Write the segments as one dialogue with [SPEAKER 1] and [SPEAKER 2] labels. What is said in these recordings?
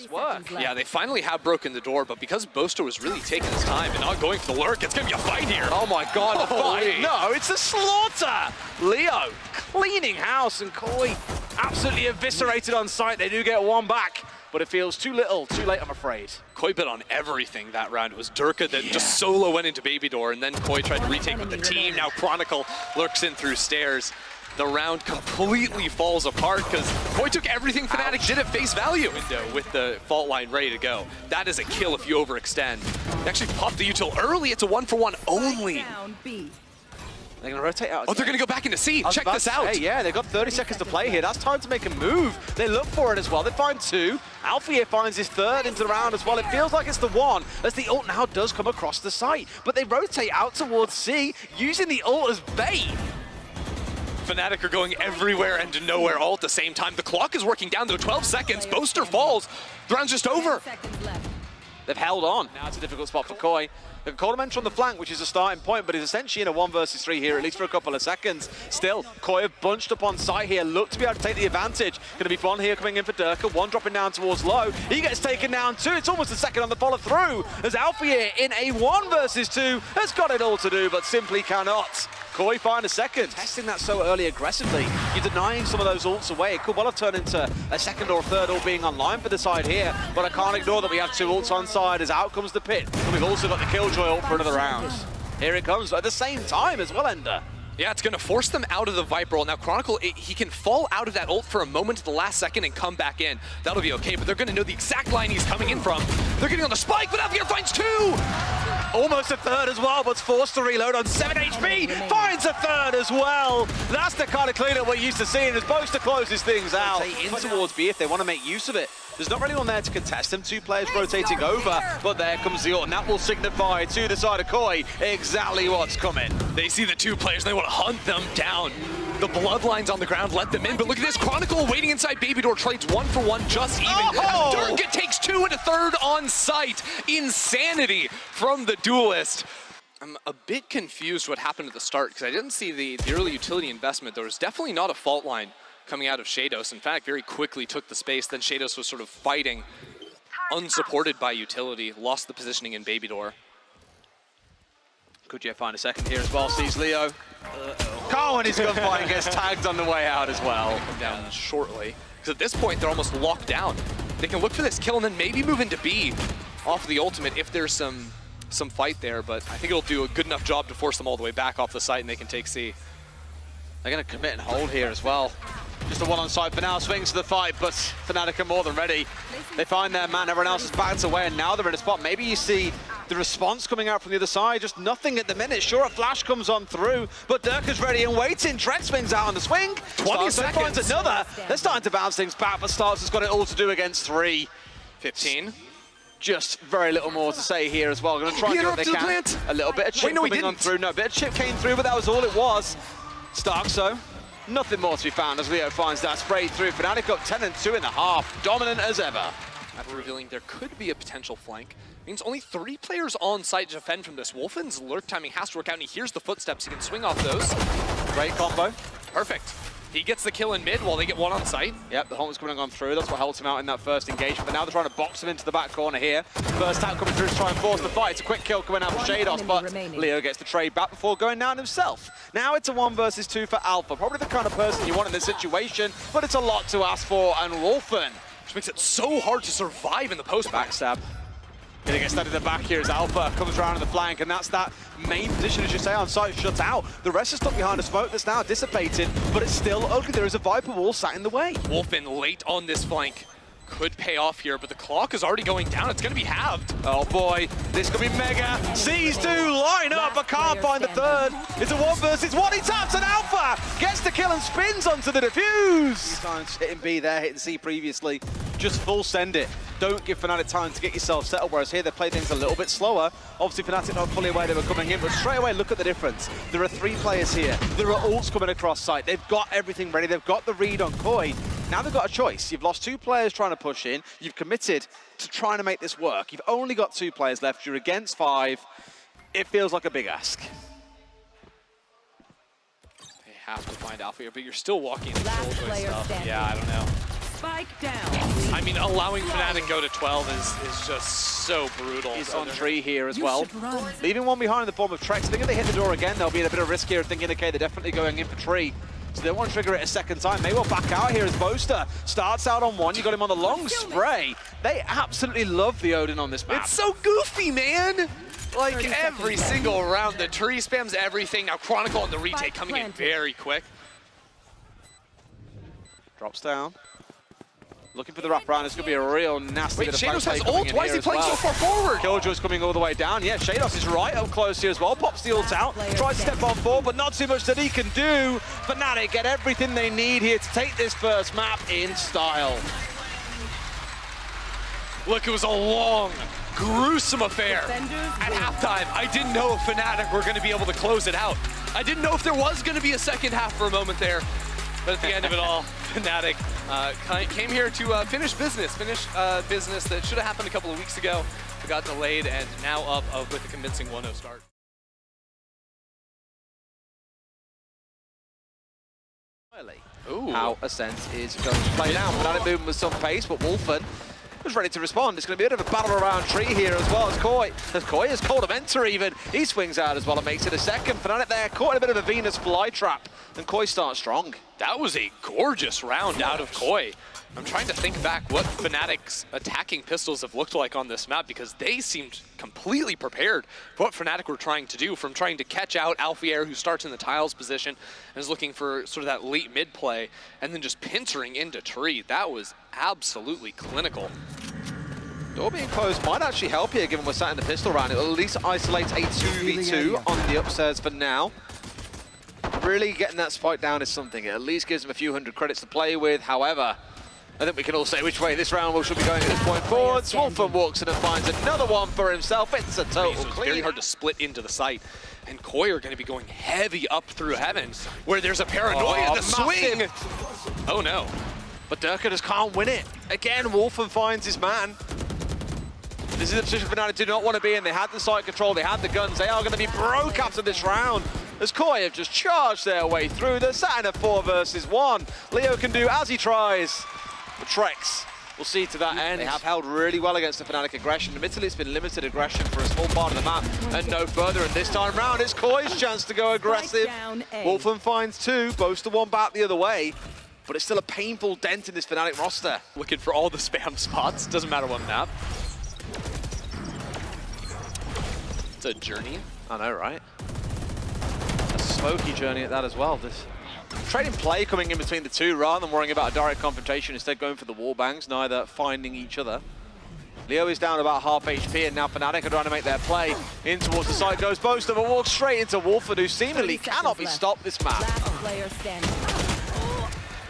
[SPEAKER 1] this work.
[SPEAKER 2] Yeah, they finally have broken the door, but because Boaster was really taking his time and not going for the lurk, it's going to be a fight here.
[SPEAKER 1] Oh my god, the fight!
[SPEAKER 2] Holy.
[SPEAKER 1] No, it's a slaughter! Leo cleaning house, and Koi absolutely eviscerated on site. They do get one back, but it feels too little, too late, I'm afraid.
[SPEAKER 2] Koi bet on everything that round. It was Derke that just solo went into Baby Door, and then Koi tried to retake with the team. Now Chronicle lurks in through stairs. The round completely falls apart because Koi took everything Fnatic did at face value. Window with the fault line ready to go. That is a kill if you overextend. They actually popped the util early. It's a 1-for-1 only.
[SPEAKER 1] They're going to rotate out.
[SPEAKER 2] Oh, they're going to go back into C. Check this out.
[SPEAKER 1] Hey, yeah, they've got 30 seconds to play here. That's time to make a move. They look for it as well. They find two. Alfajer finds his third into the round as well. It feels like it's the one, as the ult now does come across the site. But they rotate out towards C, using the ult as bait.
[SPEAKER 2] Fnatic are going everywhere and to nowhere all at the same time. The clock is working down, though. 12 seconds. Boaster falls. The round's just over.
[SPEAKER 1] They've held on. Now it's a difficult spot for Koi. They've got koldamenta on the flank, which is a starting point, but is essentially in a 1 versus 3 here, at least for a couple of seconds. Still, Koi have bunched up on site here, look to be able to take the advantage. Going to be fun here coming in for Derke. One dropping down towards low. He gets taken down too. It's almost a second on the follow through, as Alfajer in a 1 versus 2 has got it all to do, but simply cannot. Koi find a second. Testing that so early aggressively. You're denying some of those ults away. It could well have turned into a second or a third ult being online for the side here, but I can't ignore that we have 2 ults on side as out comes the pit. And we've also got the Killjoy ult for another round. Here it comes at the same time as well, Ender.
[SPEAKER 2] Yeah, it's going to force them out of the Viper ult. Now, Chronicle, he can fall out of that ult for a moment at the last second and come back in. That'll be okay, but they're going to know the exact line he's coming in from. They're getting on the spike, but Alfajer finds 2!
[SPEAKER 1] Almost a third as well, but forced to reload on 7 HP. Finds a third as well. That's the kind of cleanup we're used to seeing as Boaster closes things out. In towards B if they want to make use of it. There's not really anyone there to contest them. 2 players rotating over, but there comes the ult, and that will signify to the side of Koi exactly what's coming.
[SPEAKER 2] They see the 2 players, and they want to hunt them down. The bloodlines on the ground let them in, but look at this. Chronicle waiting inside Baby Door, trades 1-for-1 just even.
[SPEAKER 1] Oh!
[SPEAKER 2] Derke takes 2 and a third on site. Insanity from the duelist. I'm a bit confused what happened at the start, because I didn't see the early utility investment. There was definitely not a fault line coming out of Sheydos. In fact, very quickly took the space. Then Sheydos was sort of fighting, unsupported by utility, lost the positioning in Baby Door.
[SPEAKER 1] Could you find a second here as well? Sees Leo. Carl and his gunfight gets tagged on the way out as well.
[SPEAKER 2] Come down shortly. Because at this point, they're almost locked down. They can look for this kill and then maybe move into B off of the ultimate if there's some fight there, but I think it'll do a good enough job to force them all the way back off the site and they can take C.
[SPEAKER 1] They're going to commit and hold here as well. Just a 1 on site for now, swings to the fight, but Fnatic are more than ready. They find their man, everyone else is backed away, and now they're in a spot. Maybe you see the response coming out from the other side, just nothing at the minute. Sure, a flash comes on through, but Derke's ready and waiting. Trexx swings out on the swing.
[SPEAKER 2] 20 seconds.
[SPEAKER 1] Finds another. They're starting to bounce things back, but starxo has got it all to do against 3.
[SPEAKER 2] 15.
[SPEAKER 1] Just very little more to say here as well. Going to try and do what they can. A little bit of chip coming on through. No, a bit of chip came through, but that was all it was. starxo. Nothing more to be found as Leo finds that sprayed through. Fnatic up 10 and 2 in the half, dominant as ever.
[SPEAKER 2] After revealing there could be a potential flank, means only 3 players on site to defend from this. Wolfen's lurk timing has to work out, and he hears the footsteps. He can swing off those.
[SPEAKER 1] Great combo.
[SPEAKER 2] Perfect. He gets the kill in mid while they get 1 on site.
[SPEAKER 1] Yep, the home's coming on through. That's what helped him out in that first engagement. But now they're trying to box him into the back corner here. First tap coming through to try and force the fight. It's a quick kill coming out from Sheydos, but Leo gets the trade back before going down himself. Now it's a 1 versus 2 for Alpha. Probably the kind of person you want in this situation, but it's a lot to ask for. And Wolfen,
[SPEAKER 2] which makes it so hard to survive in the post.
[SPEAKER 1] Backstab. Gonna get stuck in the back here as Alpha comes around on the flank, and that's that main position, as you say, on site shut out. The rest is stuck behind a smoke that's now dissipated, but it's still ugly. There is a Viper wall sat in the way.
[SPEAKER 2] Wolfen late on this flank could pay off here, but the clock is already going down. It's going to be halved.
[SPEAKER 1] Oh boy, this could be mega. Sees 2 line up, but can't find the third. It's a 1 versus 1. He taps, and Alpha gets the kill and spins onto the defuse. Times hitting B there, hitting C previously. Just full send it. Don't give Fnatic time to get yourself settled, whereas here they play things a little bit slower. Obviously, Fnatic not fully aware they were coming in, but straight away, look at the difference. There are 3 players here. There are ults coming across site. They've got everything ready. They've got the read on Koi. Now they've got a choice. You've lost 2 players trying to push in. You've committed to trying to make this work. You've only got 2 players left. You're against 5. It feels like a big ask.
[SPEAKER 2] They have to find Alfajer, but you're still walking in the Killjoy stuff. Yeah, I don't know.
[SPEAKER 3] Spike down.
[SPEAKER 2] I mean, allowing Fnatic go to 12 is just so brutal.
[SPEAKER 1] He's on tree here as well. Leaving one behind in the form of trexx. I think if they hit the door again, they'll be in a bit of risk here, thinking, okay, they're definitely going in for tree. So they won't trigger it a second time. May well back out here as Boaster starts out on one. You got him on the long spray. They absolutely love the Odin on this map.
[SPEAKER 2] It's so goofy, man! Like, every single round, the tree spams everything. Now Chronicle on the retake coming in very quick.
[SPEAKER 1] Drops down. Looking for the wraparound. It's going to be a real nasty bit of
[SPEAKER 2] Sheydos
[SPEAKER 1] play
[SPEAKER 2] has
[SPEAKER 1] coming
[SPEAKER 2] ult.
[SPEAKER 1] in
[SPEAKER 2] Why is
[SPEAKER 1] here
[SPEAKER 2] he playing
[SPEAKER 1] as
[SPEAKER 2] so
[SPEAKER 1] well.
[SPEAKER 2] far forward?
[SPEAKER 1] Killjoy's coming all the way down. Yeah, Sheydos is right up close here as well. Pops the ult out. Tries to step on forward, but not too much that he can do. Fnatic get everything they need here to take this first map in style.
[SPEAKER 2] Look, it was a long, gruesome affair. At halftime, I didn't know if Fnatic were going to be able to close it out. I didn't know if there was going to be a second half for a moment there. But at the end of it all, Fnatic came here to finish business that should have happened a couple of weeks ago. It got delayed and now up with a convincing 1-0 start.
[SPEAKER 1] Ooh. How Ascent is going to play now. Fnatic moving with some pace, but Wolfen was ready to respond. It's going to be a bit of a battle around tree here as well as Koi. As koldamenta even. He swings out as well and makes it a second. Fnatic there caught in a bit of a Venus flytrap, and Koi starts strong.
[SPEAKER 2] That was a gorgeous round out of Koi. I'm trying to think back what Fnatic's attacking pistols have looked like on this map, because they seemed completely prepared for what Fnatic were trying to do, from trying to catch out Alfajer, who starts in the tiles position and is looking for sort of that late mid play, and then just pincering into tree. That was absolutely clinical.
[SPEAKER 1] Door being closed might actually help here, given we're sat in the pistol round. It will at least isolate a 2v2 on the upstairs for now. Really getting that spike down is something. It at least gives them a few hundred credits to play with. However, I think we can all say which way this round should be going at this point forwards. Wolfen walks in and finds another one for himself. It's a total
[SPEAKER 2] It's
[SPEAKER 1] clean.
[SPEAKER 2] very hard to split into the site. And Koi are going to be going heavy up through heaven, where there's a paranoia, the swing! Oh no.
[SPEAKER 1] But Derke just can't win it. Again, Wolfen finds his man. This is a position Fnatic do not want to be in. They had the site control, they had the guns. They are going to be broke after this round, as Koi have just charged their way through. They're sat in a 4 versus 1. Leo can do as he tries. But trexx will see to that end. They have held really well against the Fnatic aggression. Admittedly, it's been limited aggression for a small part of the map and no further. And this time round, it's Koi's chance to go aggressive. Wolfen finds 2, Boaster 1 back the other way. But it's still a painful dent in this Fnatic roster.
[SPEAKER 2] Looking for all the spam spots, doesn't matter what map. It's a journey.
[SPEAKER 1] I know, right? A smoky journey at that as well. This trading play coming in between the two rather than worrying about a direct confrontation, instead going for the wall bangs, neither finding each other. Leo is down about half HP, and now Fnatic are trying to make their play in towards the side. Goes Boaster, but walks straight into Wolfen, who seemingly cannot be stopped this map.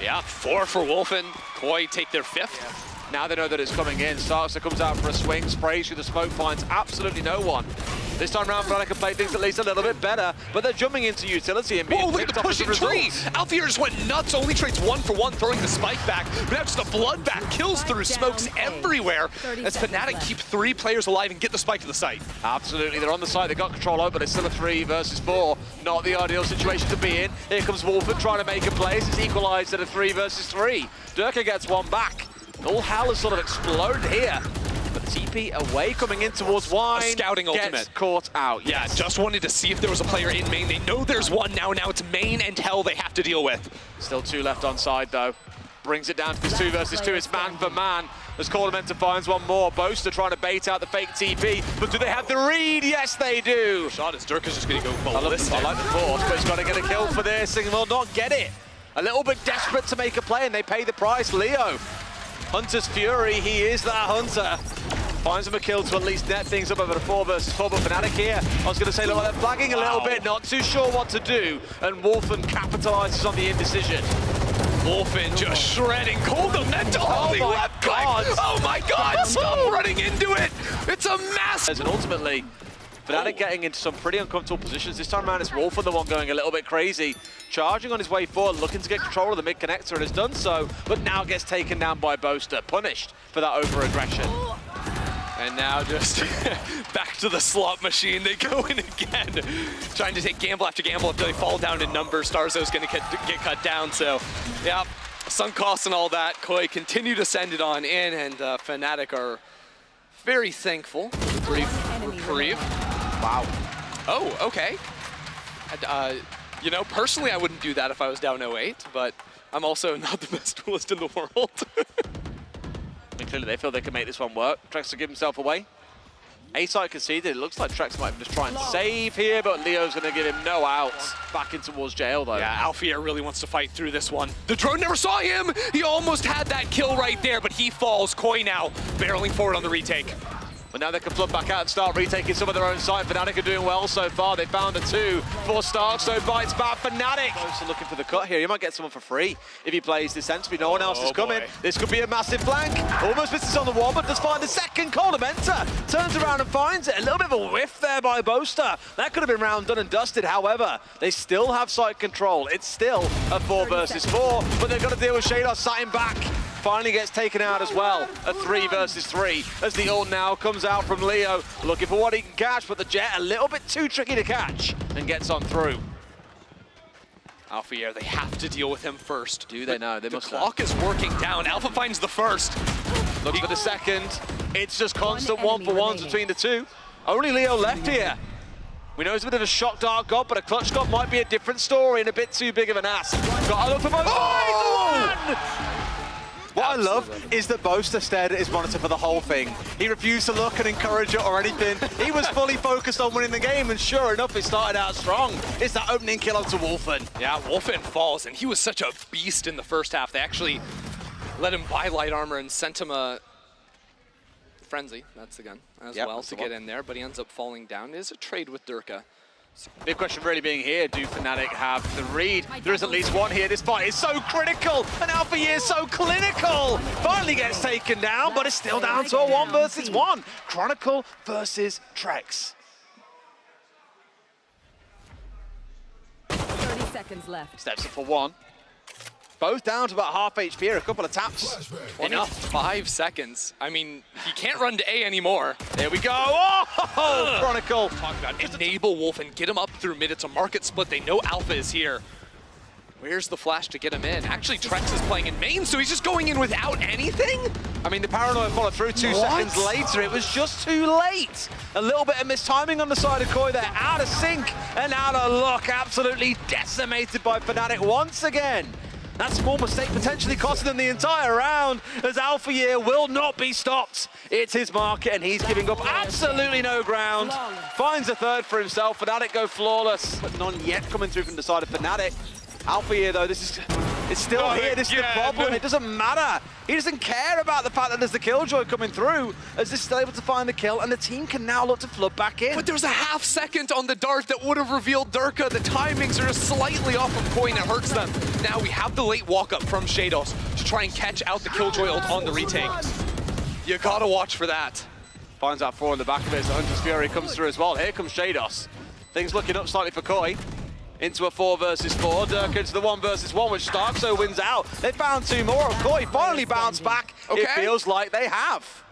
[SPEAKER 2] Yeah, 4 for Wolfen. Koi take their 5th.
[SPEAKER 1] Now they know that it's coming in. starxo comes out for a swing, sprays through the smoke, finds absolutely no one. This time around, Fnatic can play things at least a little bit better, but they're jumping into utility and being
[SPEAKER 2] look at the pushing tree! Alfajer just went nuts, only trades 1 for 1, throwing the spike back, but now just a bloodbath, kills through smokes everywhere, as Fnatic keep 3 players alive and get the spike to the site.
[SPEAKER 1] Absolutely, they're on the site, they got control over, but it's still a 3 versus 4. Not the ideal situation to be in. Here comes Wolfen trying to make a play. It's equalized at a 3 versus 3. Derke gets 1 back. All hell has sort of exploded here. But TP away, coming in towards Wine.
[SPEAKER 2] A scouting ultimate.
[SPEAKER 1] Gets caught out.
[SPEAKER 2] Yeah, just wanted to see if there was a player in main. They know there's one now. Now it's main and hell they have to deal with.
[SPEAKER 1] Still 2 left on side though. Brings it down to this 2 versus 2. It's man for man. As koldamenta finds one more. Boaster trying to bait out the fake TP. But do they have the read? Yes, they do.
[SPEAKER 2] Shot is Derke's just going to go ballistic.
[SPEAKER 1] I like the force, but he's got to get a kill for this and will not get it. A little bit desperate to make a play, and they pay the price. Leo, Hunter's Fury, he is that Hunter. Finds him a kill to at least net things up over the 4 versus 4, but Fnatic here, I was going to say, look, they're flagging a little bit, not too sure what to do, and Wolfen capitalizes on the indecision.
[SPEAKER 2] Wolfen just shredding koldamenta holding left click. Oh my god, stop running into it! It's a massive...
[SPEAKER 1] And ultimately, Fnatic getting into some pretty uncomfortable positions. This time around, it's Wolfen the one going a little bit crazy. Charging on his way forward, looking to get control of the mid connector, and has done so, but now gets taken down by Boaster, punished for that over-aggression.
[SPEAKER 2] And now just back to the slot machine. They go in again, trying to take gamble after gamble until they fall down in numbers. starxo's going to get cut down. So, yeah, Sunk costs and all that. Koi continue to send it on in, and Fnatic are very thankful for the brief reprieve.
[SPEAKER 1] Wow.
[SPEAKER 2] Oh, okay. You know, personally, I wouldn't do that if I was down 0-8, but I'm also not the best duelist in the world.
[SPEAKER 1] I mean, clearly they feel they can make this one work. Trexx will give himself away. A-side conceded. It looks like Trexx might just try and save here, but Leo's going to give him no outs. Back in towards jail, though.
[SPEAKER 2] Yeah, Alfajer really wants to fight through this one. The drone never saw him! He almost had that kill right there, but he falls. Koi now barreling forward on the retake.
[SPEAKER 1] But now they can flood back out and start retaking some of their own side. Fnatic are doing well so far. They found a 2 for starxo, bites back. Fnatic also looking for the cut here. He might get someone for free if he plays this sensibly. No one else is coming.
[SPEAKER 2] Boy.
[SPEAKER 1] This could be a massive flank. Almost misses on the wall, but does find the second. koldamenta turns around and finds it. A little bit of a whiff there by Boaster. That could have been round done and dusted. However, they still have site control. It's still a 4 versus 4, but they've got to deal with Sheydos sat him back. Finally gets taken out as well. A 3 versus 3 as the ult now comes out from Leo. Looking for what he can catch, but the Jet a little bit too tricky to catch and gets on through.
[SPEAKER 2] Alfajer, they have to deal with him first.
[SPEAKER 1] Do they know? They
[SPEAKER 2] The
[SPEAKER 1] must
[SPEAKER 2] clock is working down. Alpha finds the first.
[SPEAKER 1] Looks for the second. It's just constant
[SPEAKER 3] One
[SPEAKER 1] 1-for-1s
[SPEAKER 3] enemy
[SPEAKER 1] between the two. Only Leo left here. We know he's a bit of a shock dart god, but a clutch god might be a different story and a bit too big of an ass. Got to look for both. Oh! What I love is that Boaster stared at his monitor for the whole thing. He refused to look and encourage it or anything. He was fully focused on winning the game, and sure enough, it started out strong. It's that opening kill onto Wolfen.
[SPEAKER 2] Yeah, Wolfen falls, and he was such a beast in the first half. They actually let him buy light armor and sent him a frenzy, that's the gun, as well, to get in there, but he ends up falling down. It is a trade with Derke.
[SPEAKER 1] Big question really being here, do Fnatic have the read? There is at least one here. This fight is so critical, and Alfajer is so clinical. Finally gets taken down, but it's still down to a 1 versus 1. Chronicle versus trexx.
[SPEAKER 3] 30 seconds left.
[SPEAKER 1] Steps up for 1. Both down to about half HP here, a couple of taps.
[SPEAKER 2] Enough, 5 seconds. I mean, he can't run to A anymore.
[SPEAKER 1] There we go. Oh, Chronicle.
[SPEAKER 2] Talk about enable Wolfen, get him up through mid. It's a market split. They know Alpha is here. Where's the flash to get him in? Actually, Trexx is playing in main, so he's just going in without anything?
[SPEAKER 1] I mean, the paranoia followed through 2 seconds later. It was just too late. A little bit of mistiming on the side of Koi there. Out of sync and out of luck. Absolutely decimated by Fnatic once again. That small mistake potentially costing them the entire round, as Alfajer will not be stopped. It's his market, and he's giving up absolutely no ground. Finds a third for himself. Fnatic go flawless, but none yet coming through from the side of Fnatic. Alfajer, though, it's still here. This is the problem. It doesn't matter. He doesn't care about the fact that there's the killjoy coming through, as they're still able to find the kill, and the team can now look to flood back in.
[SPEAKER 2] But there's a half second on the dart that would have revealed Derke. The timings are just slightly off from Koi, and it hurts them. Now we have the late walk-up from Sheydos to try and catch out the killjoy ult on the retake. You gotta watch for that.
[SPEAKER 1] Finds out 4 in the back of it as the Hunter's Fury comes through as well. Here comes Sheydos. Things looking up slightly for Koi. Into a 4 versus 4. Derke into the 1 versus 1, which starxo wins out. They found 2 more. Koi finally bounced back.
[SPEAKER 2] Okay.
[SPEAKER 1] It feels like they have.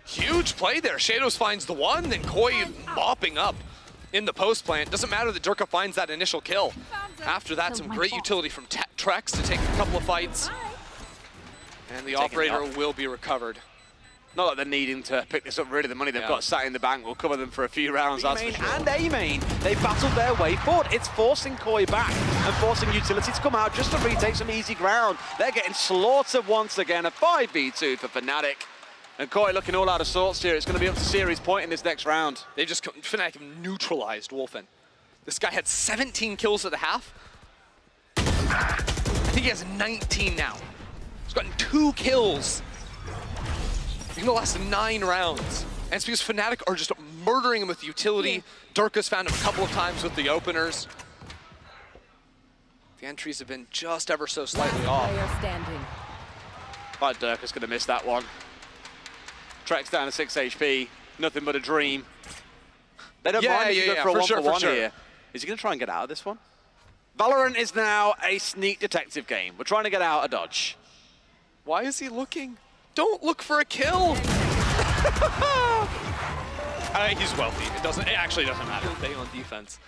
[SPEAKER 2] Huge play there. Sheydos finds the 1, then Koi mopping up in the post plant. Doesn't matter that Derke finds that initial kill. After that, some great utility from Trexx to take a couple of fights. And the operator will be recovered.
[SPEAKER 1] Not that they're needing to pick this up, really. The money they've got sat in the bank will cover them for a few rounds, that's for sure. And A-main, they battled their way forward. It's forcing Koi back and forcing utility to come out just to retake some easy ground. They're getting slaughtered once again. A 5v2 for Fnatic. And Koi looking all out of sorts here. It's going to be up to series point in this next round.
[SPEAKER 2] They just, Fnatic have neutralized Wolfen. This guy had 17 kills at the half. I think he has 19 now. He's gotten 2 kills in the last 9 rounds. And it's because Fnatic are just murdering him with utility. Derke's found him a couple of times with the openers. The entries have been just ever so slightly off.
[SPEAKER 1] But Derke's going to miss that one. Trexx down to 6 HP. Nothing but a dream. They don't mind if you go for a 1-for-1 here. Is he going to try and get out of this one? Valorant is now a sneak detective game. We're trying to get out of dodge.
[SPEAKER 2] Why is he looking? Don't look for a kill. He's wealthy. It actually doesn't matter. Staying on defense.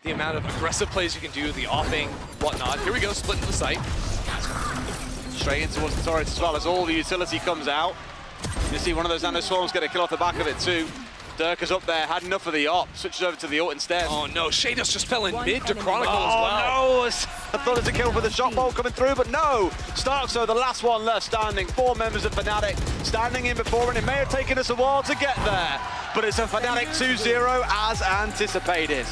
[SPEAKER 2] The amount of aggressive plays you can do, the offing, whatnot. Here we go, split into the site.
[SPEAKER 1] Straight in towards the turret as well as all the utility comes out. You see one of those nano swarms get a kill off the back of it too. Derke's up there, had enough of the op, switches over to the ult instead.
[SPEAKER 2] Oh no, Sheydos just fell in mid to Chronicle as well.
[SPEAKER 1] Oh no! I thought it was a kill for the shot bolt coming through, but no! starxo, the last one left standing. 4 members of Fnatic standing in before, and it may have taken us a while to get there. But it's a Fnatic 2-0 as anticipated.